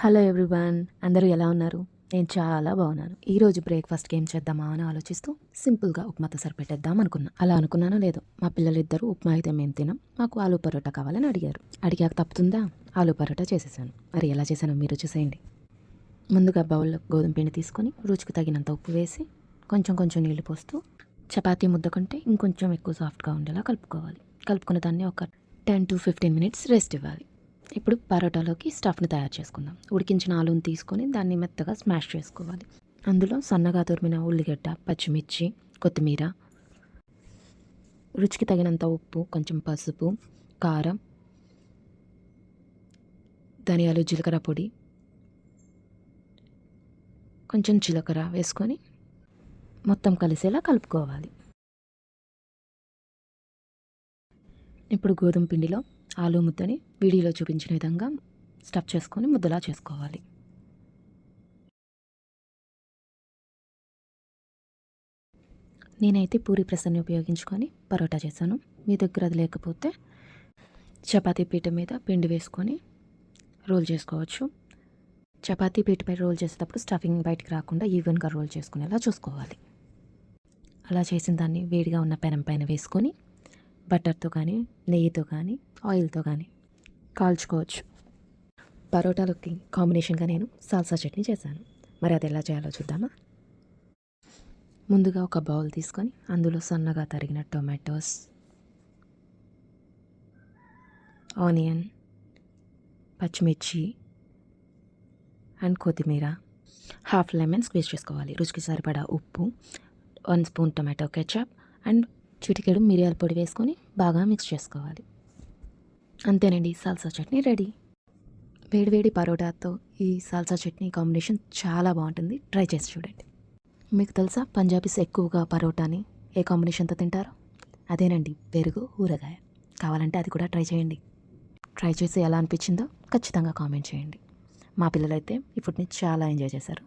Hello everyone, అందరూ ఎలా ఉన్నారు? నేను చాలా బాగున్నాను. ఈరోజు బ్రేక్ఫాస్ట్కి ఏం చేద్దామా అని ఆలోచిస్తూ సింపుల్గా ఉప్మాతో సరిపెట్టేద్దాం అనుకున్నా. అలా అనుకున్నానో లేదో మా పిల్లలిద్దరూ ఉప్మా అయితే మేము తినాం, మాకు ఆలూ పరోటా కావాలని అడిగారు. అడిగాక తప్పుతుందా, ఆలూ పరోటా చేసేసాను. మరి ఎలా చేశానో మీరు చూసేయండి. ముందుగా బౌల్లో గోధుమ పిండి తీసుకొని రుచికి తగినంత ఉప్పు వేసి కొంచెం కొంచెం నీళ్లు పోస్తూ చపాతీ ముద్ద కంటే ఇంకొంచెం ఎక్కువ సాఫ్ట్గా ఉండేలా కలుపుకోవాలి. కలుపుకున్న దాన్ని ఒక 10 to 15 మినిట్స్ రెస్ట్ ఇవ్వాలి. ఇప్పుడు పరోటాలోకి స్టఫ్ని తయారు చేసుకుందాం. ఉడికించిన ఆలూని తీసుకొని దాన్ని మెత్తగా స్మాష్ చేసుకోవాలి. అందులో సన్నగా తురిమిన ఉల్లిగడ్డ, పచ్చిమిర్చి, కొత్తిమీర, రుచికి తగినంత ఉప్పు, కొంచెం పసుపు, కారం, ధనియాలు, జీలకర్ర పొడి, కొంచెం జీలకర్ర వేసుకొని మొత్తం కలిసేలా కలుపుకోవాలి. ఇప్పుడు గోధుమ పిండిలో ఆలూ ముద్దని వీడియోలో చూపించిన విధంగా స్టఫ్ చేసుకొని ముద్దలా చేసుకోవాలి. నేనైతే పూరి ప్రెస్ని ఉపయోగించుకొని పరోటా చేశాను. మీ దగ్గర అది లేకపోతే చపాతీ పీట మీద పిండి వేసుకొని రోల్ చేసుకోవచ్చు. చపాతీ పీటపై రోల్ చేసేటప్పుడు స్టఫింగ్ బయటికి రాకుండా ఈవెన్గా రోల్ చేసుకునేలా చూసుకోవాలి. అలా చేసిన దాన్ని వేడిగా ఉన్న పెనం పైన వేసుకొని బటర్తో కానీ, నెయ్యితో కానీ, ఆయిల్తో కానీ కాల్చుకోవచ్చు. పరోటాలోకి కాంబినేషన్గా నేను సాల్సా చట్నీ చేశాను. మరి అది ఎలా చేయాలో చూద్దామా? ముందుగా ఒక బౌల్ తీసుకొని అందులో సన్నగా తరిగిన టొమాటోస్, ఆనియన్, పచ్చిమిర్చి అండ్ కొత్తిమీర, హాఫ్ లెమన్ స్క్వీజ్ చేసుకోవాలి. రుచికి సరిపడా ఉప్పు, 1 స్పూన్ టొమాటో కెచప్ అండ్ చిటికెడు మిరియాల పొడి వేసుకొని బాగా మిక్స్ చేసుకోవాలి. అంతేనండి, సాల్సా చట్నీ రెడీ. వేడివేడి పరోటాతో ఈ సాల్సా చట్నీ కాంబినేషన్ చాలా బాగుంటుంది. ట్రై చేసి చూడండి. మీకు తెలుసా, పంజాబీస్ ఎక్కువగా పరోటాని ఏ కాంబినేషన్తో తింటారో? అదేనండి, పెరుగు, ఊరగాయ. కావాలంటే అది కూడా ట్రై చేయండి. ట్రై చేసి ఎలా అనిపించిందో ఖచ్చితంగా కామెంట్ చేయండి. మా పిల్లలైతే ఈ ఫుడ్ని చాలా ఎంజాయ్ చేశారు.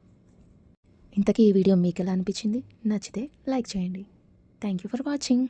ఇంతకీ ఈ వీడియో మీకు ఎలా అనిపించింది? నచ్చితే లైక్ చేయండి. Thank you for watching.